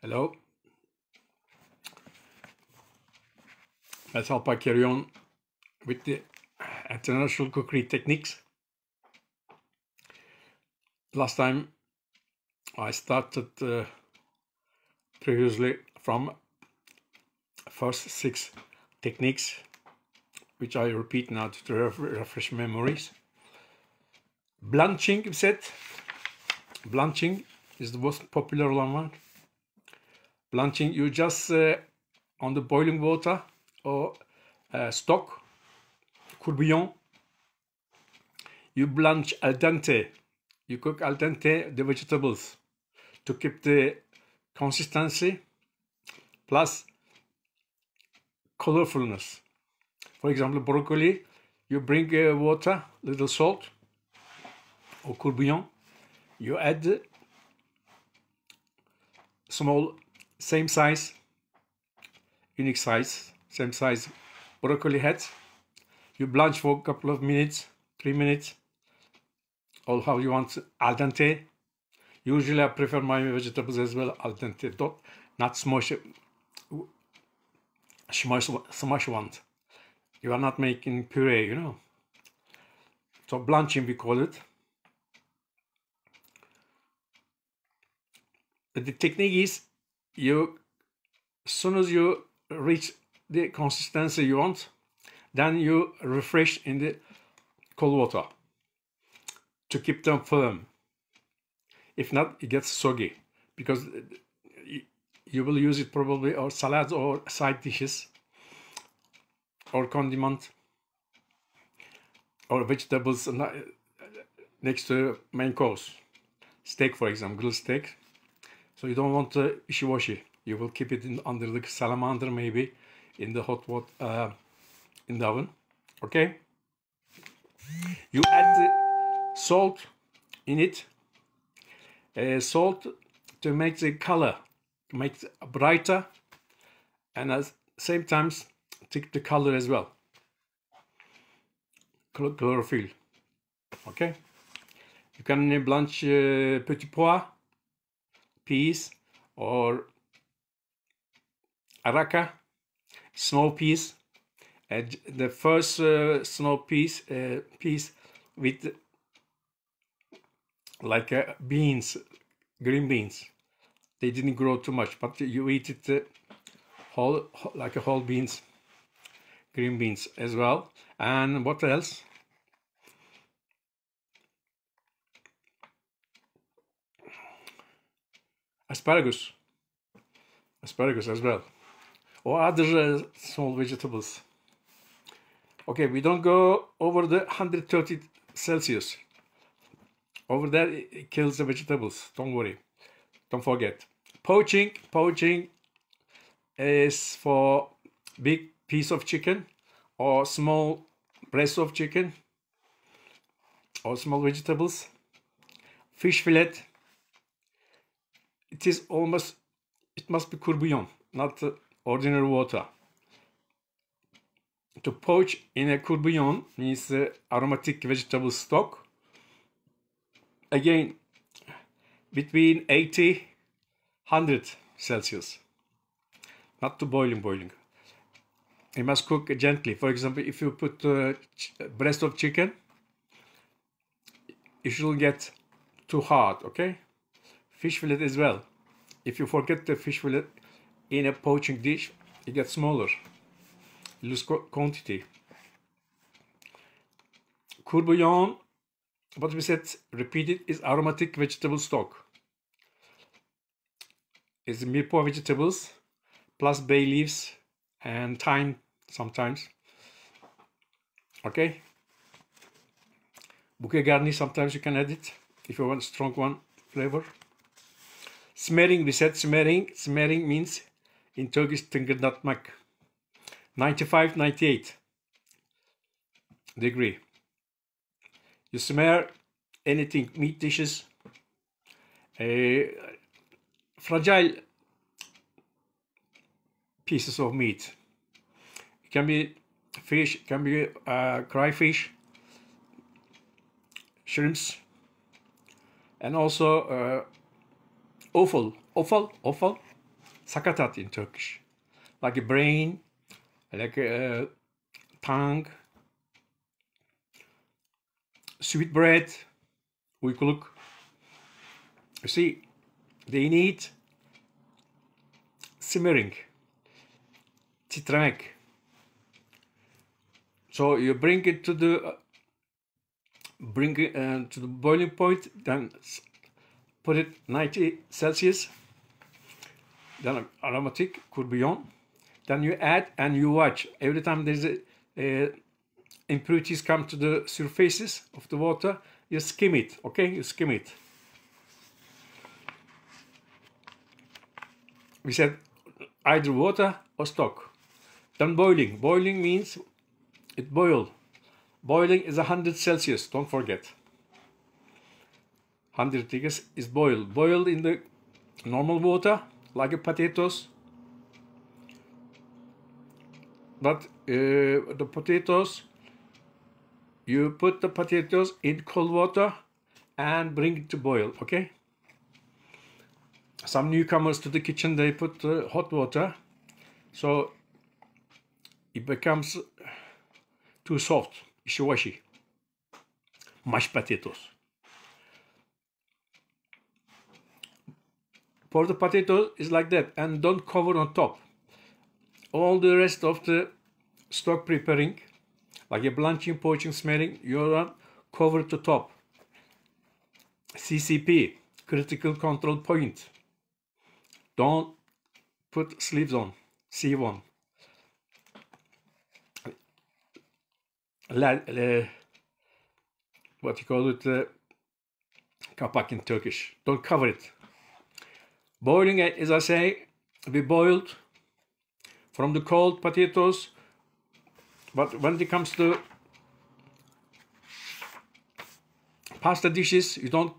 Hello. Let's Alpay carry on with the international cookery techniques. Last time I started previously from first 6 techniques, which I repeat now to refresh memories. Blanching, we said. Blanching is the most popular one. Blanching, you just on the boiling water or stock, courbillon, you blanch al dente. You cook al dente the vegetables to keep the consistency plus colorfulness. For example, broccoli, you bring water, little salt or courbillon, you add small, same size, unique size, same size broccoli heads. You blanch for a couple of minutes, 3 minutes, or how you want, al dente. Usually I prefer my vegetables as well al dente, not smash ones. You are not making puree, you know. So blanching we call it. The technique is, as soon as you reach the consistency you want, then you refresh in the cold water to keep them firm. If not, it gets soggy, because you will use it probably or salads or side dishes or condiment or vegetables next to main course. Steak, for example, grilled steak. So you don't want wishy-washy. You will keep it under the salamander, maybe in the hot water in the oven. Okay. You add the salt in it. Salt to make the color, make it brighter, and at the same time take the color as well. Chlorophyll. Okay. You can blanch petit pois, peas, or araca, small peas. And the first small peas with like beans, green beans. They didn't grow too much, but you eat it whole, like a whole beans, green beans as well. And what else? Asparagus as well, or other small vegetables. Okay, we don't go over the 130 Celsius. Over there, it kills the vegetables. Don't worry. Don't forget. Poaching is for big piece of chicken or small breast of chicken or small vegetables. Fish fillet. It must be courbillon, not ordinary water. To poach in a courbillon means aromatic vegetable stock. Again, between 80-100 Celsius. Not too boiling. You must cook gently. For example, if you put breast of chicken, it shouldn't get too hard, okay? Fish fillet as well. If you forget the fish fillet in a poaching dish, it gets smaller. You lose quantity. Courbillon, what we said, repeated, is aromatic vegetable stock. It's mirepoix vegetables plus bay leaves and thyme sometimes. Okay. Bouquet garni, sometimes you can add it if you want strong one flavor. Smearing, we said smearing. Smearing means in Turkish tıngırdatmak. 95-98 degree. You smear anything, meat dishes, fragile pieces of meat. It can be fish, it can be crayfish, shrimps, and also offal. Sakatat in Turkish. Like a brain, like a tongue, sweet bread, uykuluk. You see, they need simmering, titremek. So you bring it to the boiling point, then put it 90 Celsius, then aromatic, courbillon. Then you add and you watch. Every time there's impurities come to the surfaces of the water, you skim it, okay? You skim it. We said either water or stock. Then boiling. Boiling means it boiled. Boiling is 100 Celsius, don't forget. 100 degrees is boiled. Boiled in the normal water, like a potatoes. But the potatoes, you put the potatoes in cold water and bring it to boil, okay? Some newcomers to the kitchen, they put hot water, so it becomes too soft, ishiwashi. Mashed potatoes. For the potatoes, it's like that, and don't cover on top. All the rest of the stock preparing, like a blanching, poaching, smearing, you cover the top. CCP, critical control point. Don't put sleeves on, sieve on. What you call it, kapak in Turkish. Don't cover it. Boiling, as I say, we boiled from the cold potatoes, but when it comes to pasta dishes, you don't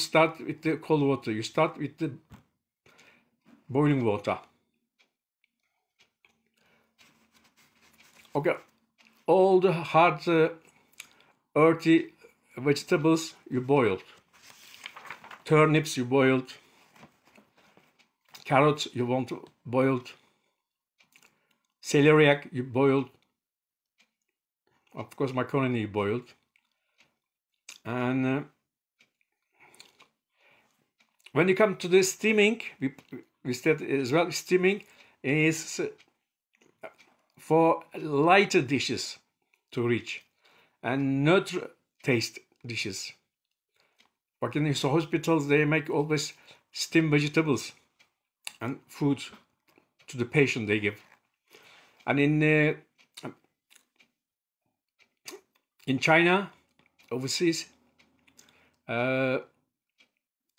start with the cold water. You start with the boiling water. Okay, all the hard, earthy vegetables you boiled. Turnips you boiled. Carrots you want boiled. Celeriac you boiled. Of course, macaroni you boiled. And when you come to the steaming, we said as well, steaming is for lighter dishes to reach and neutral taste dishes. But in hospitals, they make always steamed vegetables and food to the patient they give. And in China, overseas,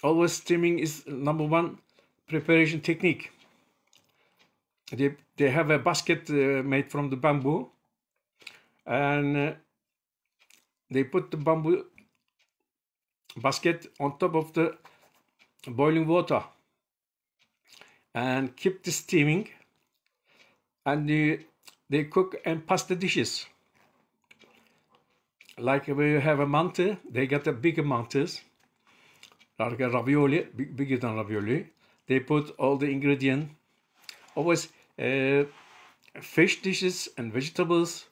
always steaming is number one preparation technique. They have a basket made from the bamboo, and they put the bamboo basket on top of the boiling water and keep the steaming, and they cook and pass the dishes. Like we have a mante, they get a bigger mantes, like a ravioli, bigger than ravioli. They put all the ingredients, always fish dishes and vegetables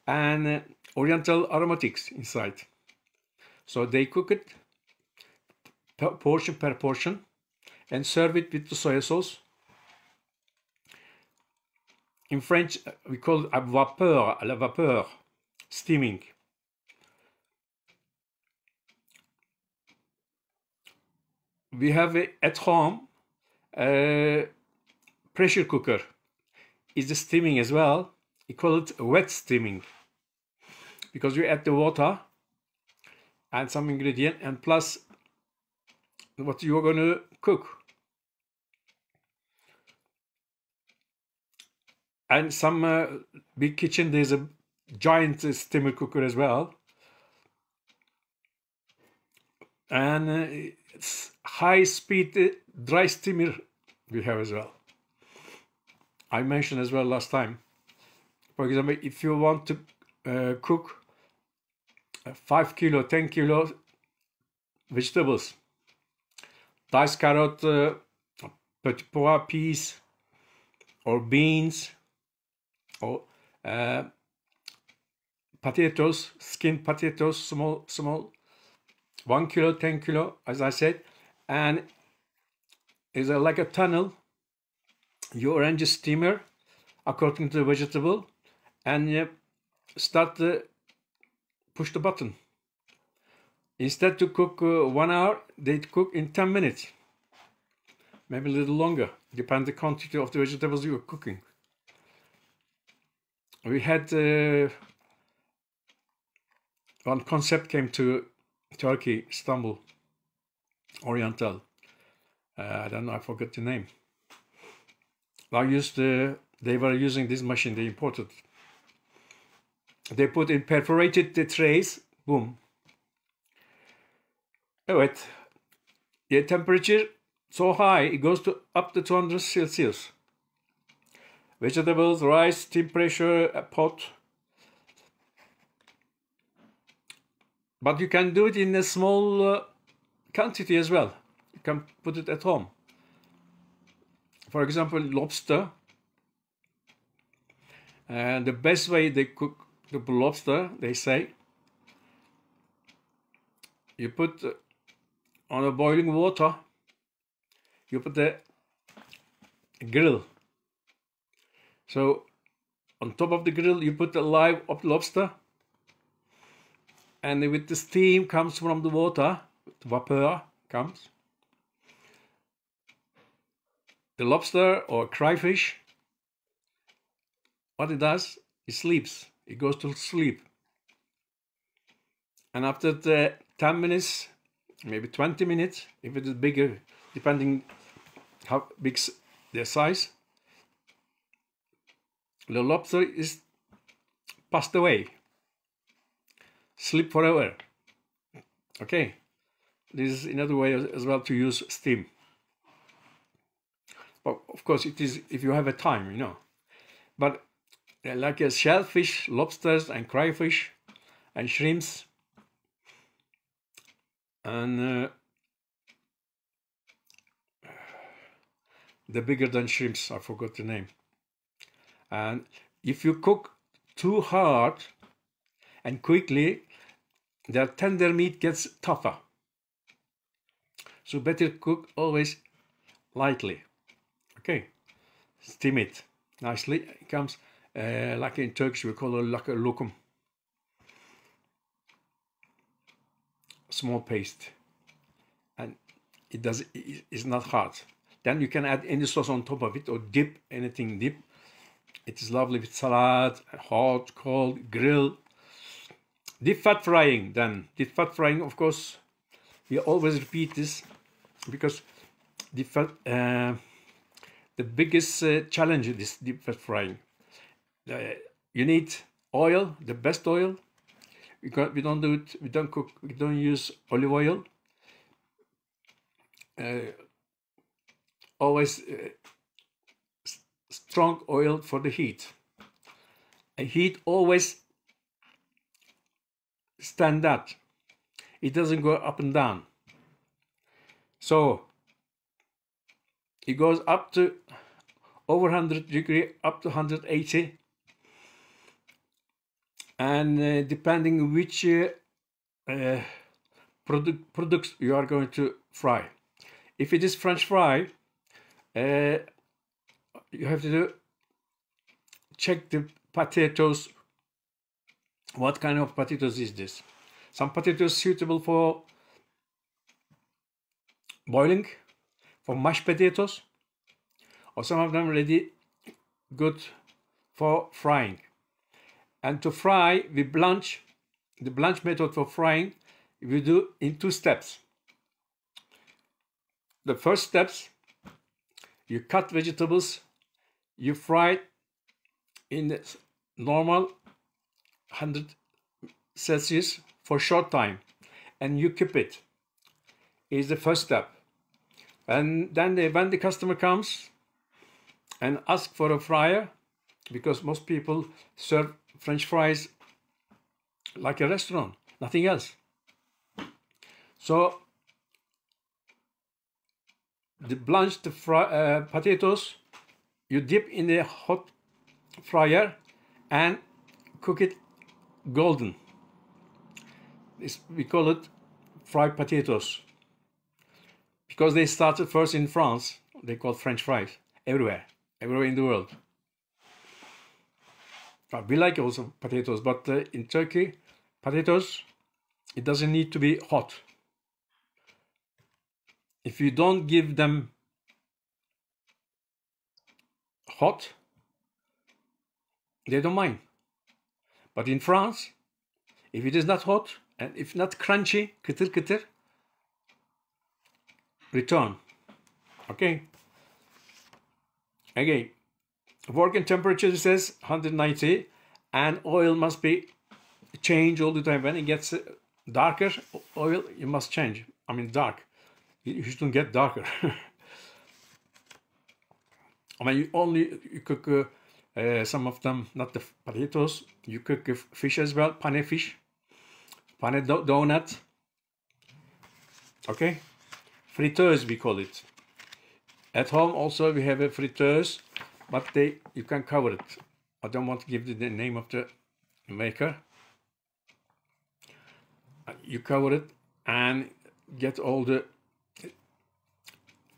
and oriental aromatics inside. So they cook it portion per portion and serve it with the soy sauce. In French, we call it à la vapeur, steaming. We have at home a pressure cooker. It's the steaming as well. We call it wet steaming because you add the water and some ingredient and plus what you're going to cook. And some big kitchen, there's a giant steamer cooker as well. And it's high-speed dry steamer we have as well. I mentioned as well last time. For example, if you want to cook 5 kilo, 10 kilo vegetables, diced carrot, petit pois, peas, or beans, or potatoes, skinned potatoes, small, 1 kilo, 10 kilo, as I said, and it's like a tunnel. You arrange a steamer according to the vegetable, and you start to push the button. Instead to cook 1 hour, they cook in 10 minutes, maybe a little longer, depending on the quantity of the vegetables you are cooking. We had one concept came to Turkey, Istanbul, Oriental. I don't know, I forgot the name. They were using this machine, they imported. They put in perforated the trays, boom. Evet, the temperature so high, it goes to up to 200 Celsius. Vegetables, rice, steam pressure, a pot. But you can do it in a small quantity as well. You can put it at home. For example, lobster. And the best way they cook the lobster, they say, you put on a boiling water, you put the grill. So on top of the grill, you put the live lobster, and with the steam comes from the water, the vapor comes. The lobster or crayfish, what it does, it sleeps. It goes to sleep. And after the 10 minutes, maybe 20 minutes, if it is bigger, depending how big the size, the lobster is passed away. Sleep forever. Okay. This is another way as well to use steam. But of course, it is if you have a time, you know. But like a shellfish, lobsters, and crayfish, and shrimps, and the bigger than shrimps, I forgot the name. And if you cook too hard and quickly, their tender meat gets tougher. So better cook always lightly. Okay, steam it nicely. It comes like in Turkish we call it like a lokum, small paste, and it's not hard. Then you can add any sauce on top of it or dip anything dip. It is lovely with salad, hot, cold, grill. Deep fat frying. Then deep fat frying, of course, we always repeat this because deep fat. The biggest challenge is this deep fat frying. You need oil, the best oil. We don't do it. We don't cook. We don't use olive oil. Always strong oil for the heat. And heat always standard. It doesn't go up and down. So it goes up to over 100 degree, up to 180, and depending which products you are going to fry. If it is French fry, you have to check the potatoes. What kind of potatoes is this? Some potatoes suitable for boiling, for mashed potatoes, or some of them ready good for frying. And to fry, we blanch. The blanch method for frying, we do in 2 steps. The first steps, you cut vegetables, you fry in the normal 100 Celsius for short time, and you keep it. Is the first step. And then when the customer comes and asks for a fryer, because most people serve French fries like a restaurant, nothing else. So the blanched potatoes you dip in the hot fryer and cook it golden. We call it fried potatoes because they started first in France. They call French fries everywhere in the world. We like also potatoes, but in Turkey, potatoes, it doesn't need to be hot. If you don't give them hot, they don't mind. But in France, if it is not hot and if not crunchy, kıtır kıtır, return. Okay. Again, working temperature says 190, and oil must be changed all the time. When it gets darker, oil you must change. I mean dark. You shouldn't get darker. I mean, you cook some of them, not the potatoes. You cook fish as well, pane fish, pane donut. Okay, fritters we call it. At home also we have a fritters, but you can cover it. I don't want to give the name of the maker. You cover it and get all the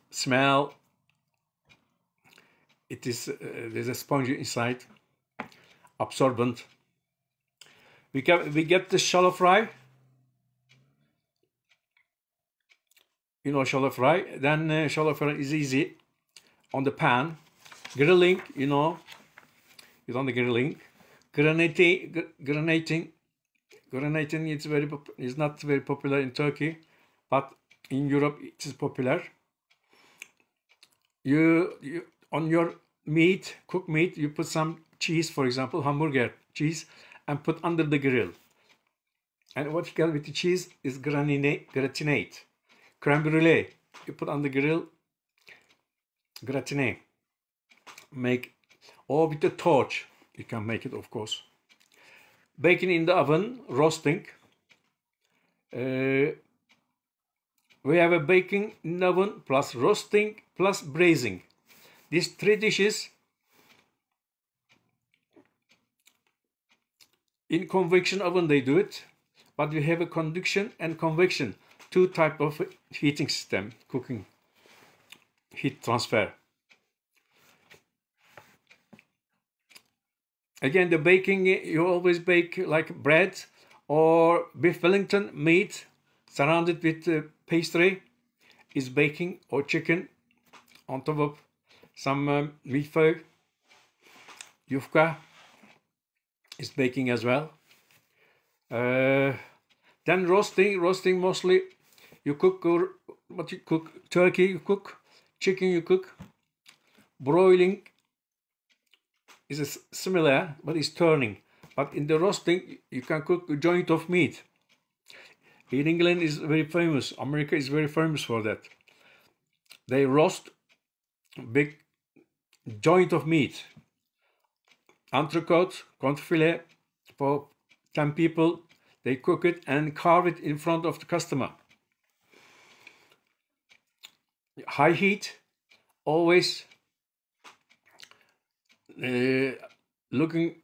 smell. It is there's a sponge inside, absorbent. We get the shallow fry. You know shallow fry. Then shallow fry is easy on the pan. Grilling, you know, it's on the grilling. Granating is not very popular in Turkey, but in Europe it is popular. You on your meat, cooked meat, you put some cheese, for example, hamburger cheese, and put under the grill. And what you get with the cheese is gratinate. Creme brulee, you put on the grill, gratinate. Or with the torch, you can make it, of course. Baking in the oven, roasting. We have a baking in the oven plus roasting plus braising. These three dishes in convection oven they do it, but we have a conduction and convection, two type of heating system, cooking, heat transfer. Again, the baking, you always bake like bread or beef Wellington meat surrounded with pastry is baking, or chicken on top of some milföy. Yufka is baking as well. Then roasting mostly you cook, what you cook, turkey you cook, chicken you cook. Broiling is similar, but it's turning. But in the roasting, you can cook a joint of meat. In England is very famous. America is very famous for that. They roast big joint of meat. Entrecote, confit for 10 people. They cook it and carve it in front of the customer. High heat, always looking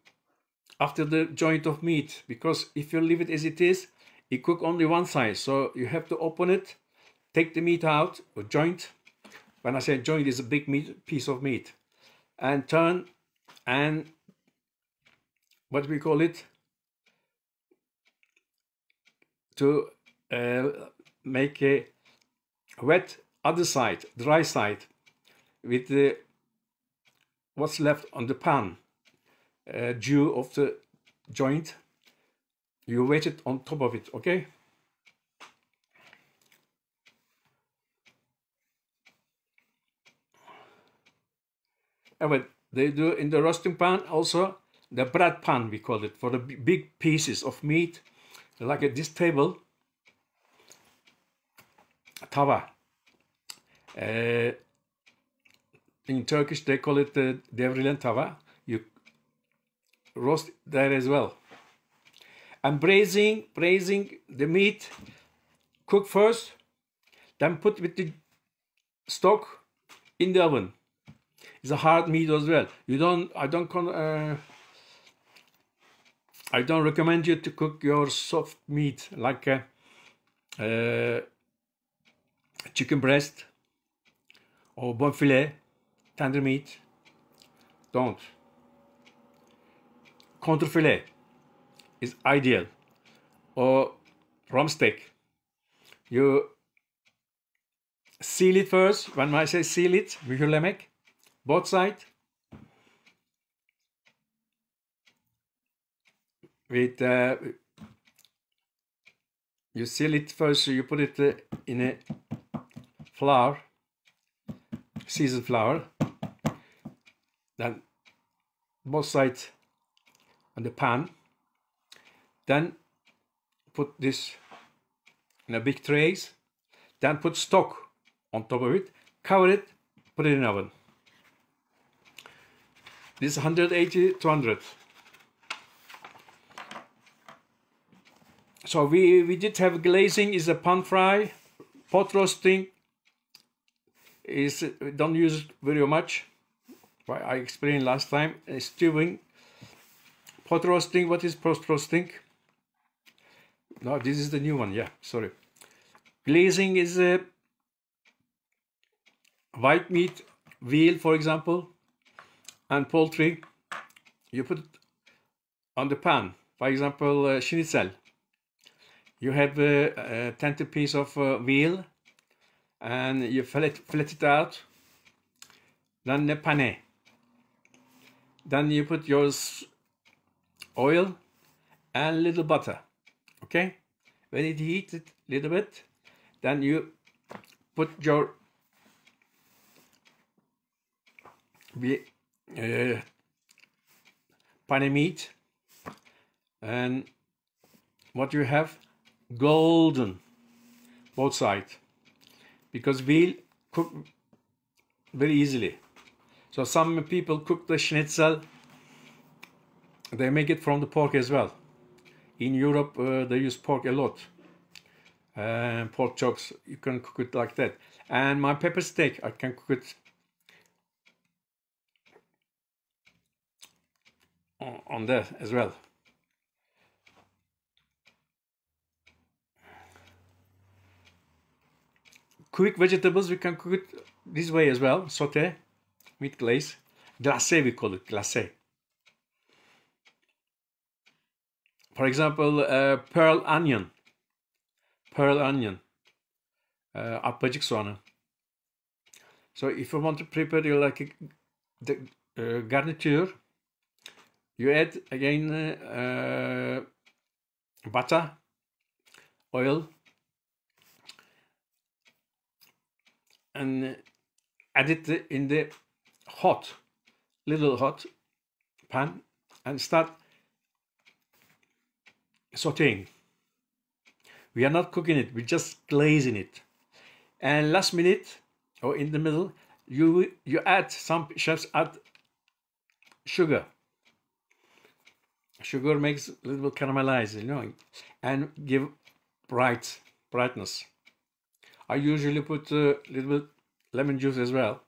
after the joint of meat, because if you leave it as it is, it cook only one side. So you have to open it, take the meat out, or joint. When I say joint, it's a big piece of meat, and turn and what we call it to make a wet other side, dry side, with the what's left on the pan, dew of the joint. You wet it on top of it, okay? And they do in the roasting pan also the bread pan, we call it, for the big pieces of meat, like at this table, tava. In Turkish they call it the devrilen tava. You roast there as well. And braising the meat, cook first, then put with the stock in the oven. It's a hard meat as well. I don't recommend you to cook your soft meat like chicken breast or bone filet, tender meat. Don't. Contrefilé is ideal, or rump steak. You seal it first. When I say seal it, mühürlemek, both sides. With you seal it first. So you put it in a flour, seasoned flour. Then both sides on the pan. Then put this in a big trays. Then put stock on top of it. Cover it. Put it in the oven. This is 180 to 100. So we did have glazing is a pan fry. Pot roasting is don't use it very much. I explained last time. Stewing, pot roasting. What is post roasting? No, this is the new one. Yeah, sorry. Glazing is a white meat, veal, for example, and poultry. You put it on the pan. For example, schnitzel. You have a tender piece of veal, and you fillet it out. Then the pane. Then you put your oil and little butter. Okay? When it heats a little bit, then you put your pane meat, and what you have, golden, both sides, because veal cook very easily. So some people cook the schnitzel, they make it from the pork as well. In Europe, they use pork a lot. Pork chops, you can cook it like that. And my pepper steak, I can cook it on there as well. Quick vegetables, we can cook it this way as well. Saute, meat glaze. Glacé, we call it, glacé. For example, pearl onion. Pearl onion. Arpacık soğanı. So if you want to prepare your like the garniture, you add again butter, oil, and add it in the little hot pan, and start sauteing. We are not cooking it, we're just glazing it. And last minute, or in the middle, you add, some chefs add sugar. Sugar makes a little caramelize, you know, and give brightness. I usually put a little bit lemon juice as well,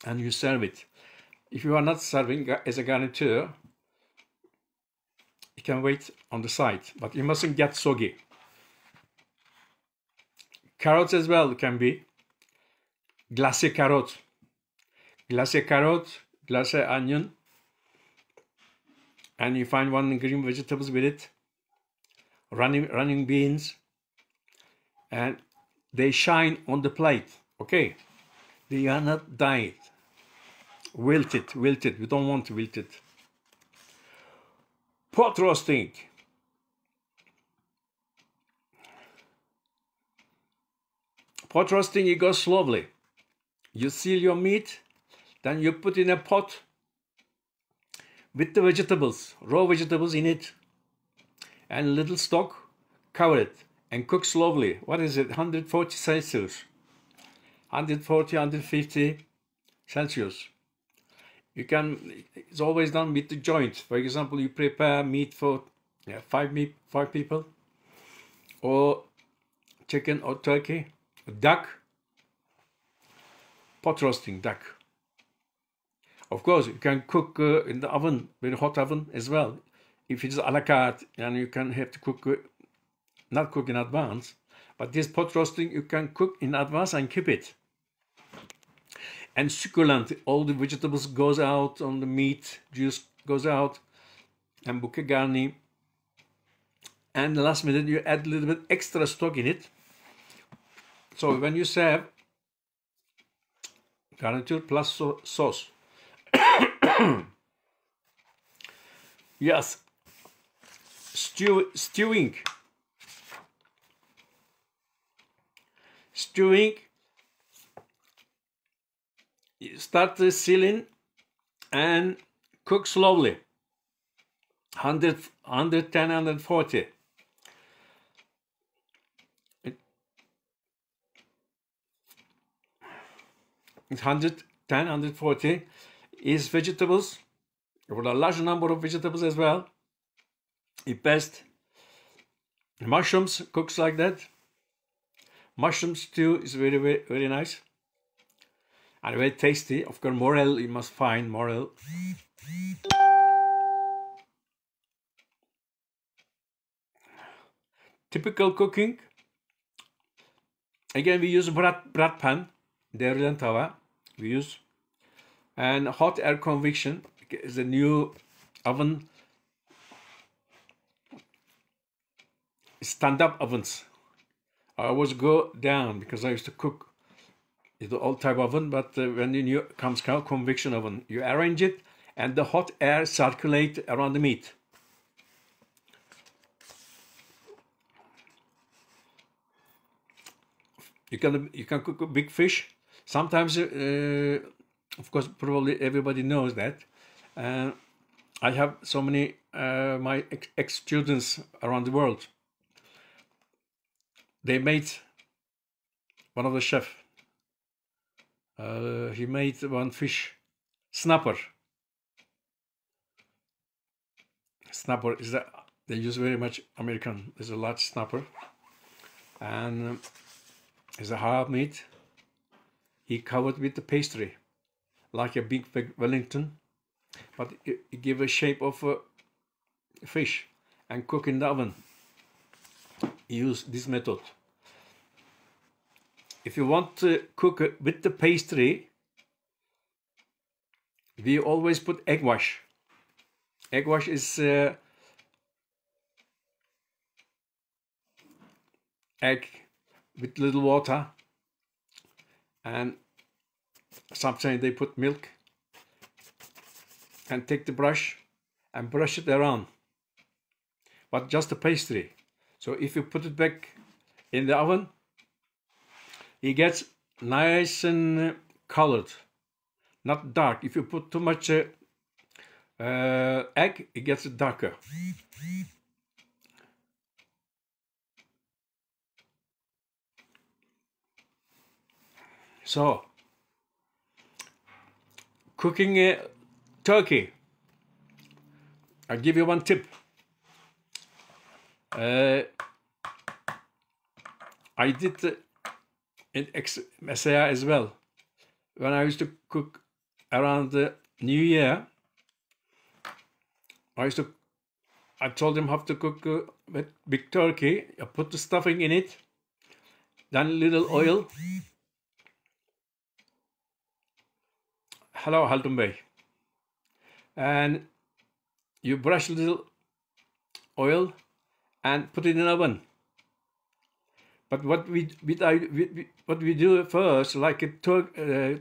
and you serve it. If you are not serving as a garniture, you can wait on the side, but you mustn't get soggy. Carrots as well can be. Glacé carrot, glacé onion, and you find one green vegetables with it. Running beans, and they shine on the plate. Okay, they are not dyed. Wilted. We don't want wilted. Pot roasting. Pot roasting, you go slowly. You seal your meat, then you put in a pot with the vegetables, raw vegetables in it, and little stock, cover it, and cook slowly. What is it? 140 Celsius. 140, 150 Celsius. You can, it's always done with the joint. For example, you prepare meat for five people, or chicken or turkey, duck. pot roasting, duck. Of course, you can cook in the oven, very hot oven as well. If it is a la carte, and you can have to cook, not cook in advance, but this pot roasting, you can cook in advance and keep it. And succulent, all the vegetables goes out, on the meat, juice goes out, and bouquet garni. And the last minute, you add a little bit extra stock in it. So when you serve, garniture plus sauce. Yes, stewing. Start sealing and cook slowly. 100, 110, 140. It's 110, 140 is vegetables, or a large number of vegetables as well. It best. Mushrooms cooks like that. Mushroom stew is very, very, very nice. And very tasty. Of course, morel, you must find morel. Typical cooking. Again, we use brat pan, devrilen tava. We use, and hot air convection is a new oven. Stand-up ovens. I always go down because I used to cook in the old type oven, but when the new comes convection oven, you arrange it and the hot air circulate around the meat. You can cook a big fish. Sometimes, of course, probably everybody knows that. I have so many my ex-students around the world. They made one of the chef. He made one fish snapper. Snapper is that they use very much American. There's a large snapper, and it's a hard meat. He covered with the pastry, like a big Wellington, but it give a shape of a fish and cook in the oven. Use this method. If you want to cook with the pastry, we always put egg wash. Egg wash is egg with little water, and sometimes they put milk, and take the brush and brush it around, but just the pastry. So if you put it back in the oven, it gets nice and colored, not dark. If you put too much egg, it gets darker. So, cooking turkey. I'll give you one tip. I did in Sensei as well. When I used to cook around the New Year, I told them how to cook with big turkey. I put the stuffing in it, then a little oil. Hello, Haldun Bey. And you brush a little oil and put it in the oven. But what we do first, like a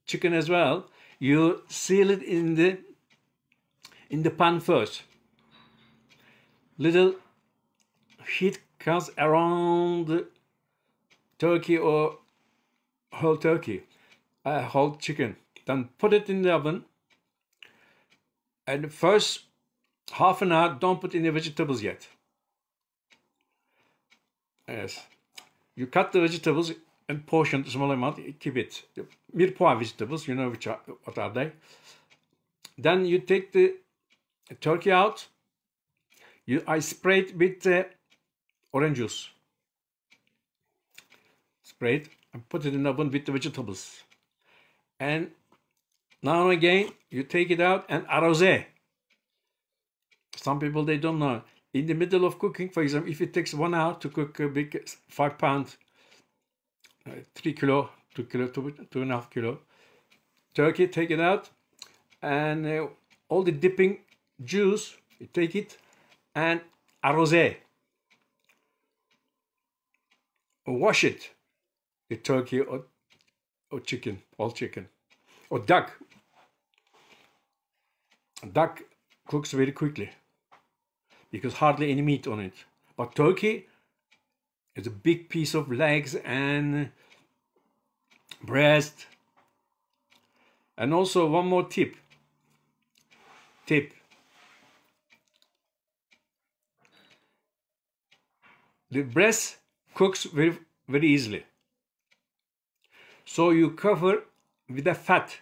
chicken as well, you seal it in the pan first. Little heat comes around the turkey or whole turkey, whole chicken. Then put it in the oven. And the first half an hour, don't put any vegetables yet. Yes. You cut the vegetables and portion small amount, keep it. Mirepoix vegetables, you know what are they. Then you take the turkey out. I spray it with orange juice. Spray it and put it in the oven with the vegetables. and now and again you take it out and arroze. Some people, they don't know. In the middle of cooking, for example, if it takes 1 hour to cook a big 5 pound, 3 kilo, 2 kilo, 2.5 kilo turkey, take it out, and all the dipping juice, you take it and arroze. Wash it, the turkey or chicken, all chicken, or duck. Duck cooks very quickly because hardly any meat on it. But turkey is a big piece of legs and breast. And also one more tip. The breast cooks very, very easily. So you cover with the fat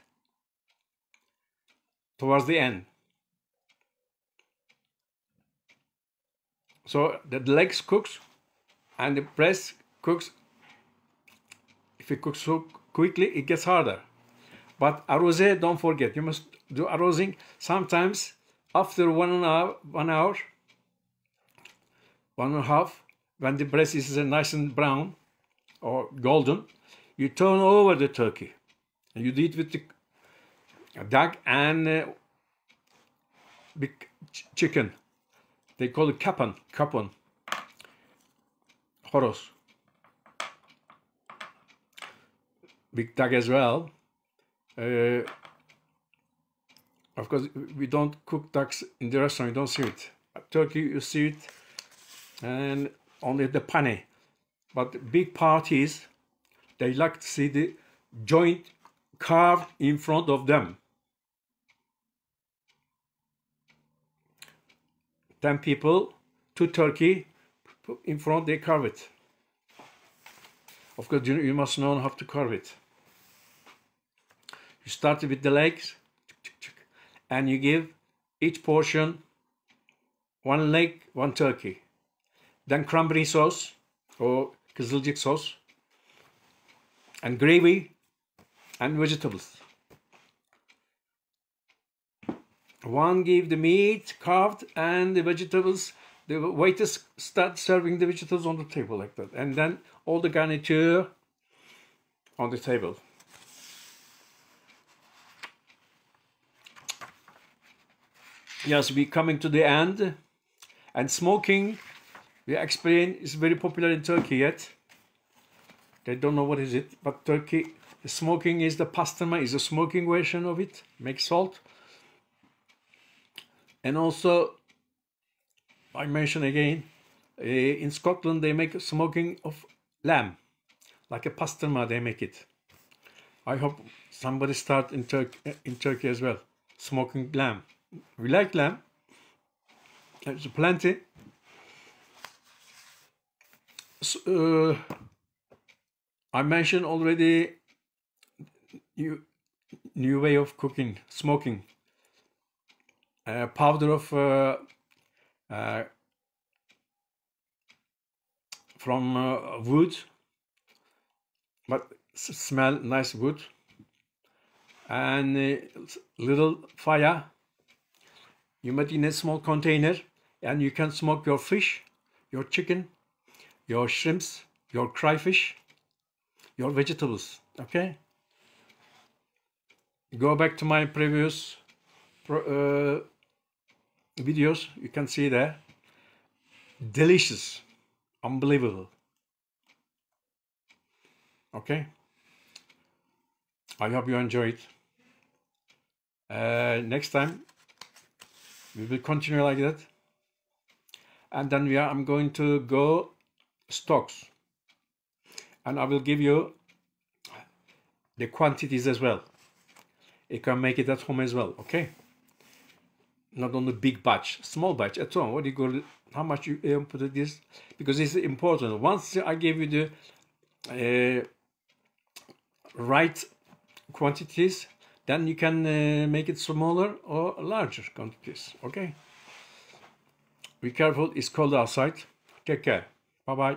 towards the end. So the legs cooks and the breast cooks. If it cooks so quickly, it gets harder. But arroze, don't forget, you must do arrozing sometimes after 1 hour, 1.5, when the breast is nice and brown or golden, you turn over the turkey. And you do it with the duck and big chicken. They call it kapon, horoz. Big duck as well. Of course, we don't cook ducks in the restaurant, you don't see it. Turkey, you see it, and only the pane. But big parties, they like to see the joint carved in front of them. 10 people, 2 turkey, in front they carve it. Of course, you must know how to carve it. You start with the legs, and you give each portion 1 leg, 1 turkey. Then cranberry sauce or kızılcık sauce, and gravy and vegetables. One give the meat carved and the vegetables. The waiters start serving the vegetables on the table like that, and then all the garniture on the table. Yes, we're coming to the end, and smoking, we explain, is very popular in Turkey yet. They don't know what is it, but Turkey, smoking is the pastırma, is a smoking version of it, make salt. And also, I mention again, in Scotland they make smoking of lamb, like a pastırma they make it. I hope somebody start in Turkey as well, smoking lamb. We like lamb, there's plenty. So, I mentioned already new way of cooking, smoking. Powder of from wood, but smell nice wood, and little fire. You put in a small container, and you can smoke your fish, your chicken, your shrimps, your crayfish, your vegetables. Okay. Go back to my previous videos, you can see there. Delicious, unbelievable. Okay, I hope you enjoy it. Next time we will continue like that, and then I'm going to go stocks, and I will give you the quantities as well. You can make it at home as well. Okay. Not only big batch, small batch at home. What do you go? How much you put it this? Because it's important. Once I give you the right quantities, then you can make it smaller or larger quantities. Okay. Be careful. It's cold outside. Take care. Bye bye.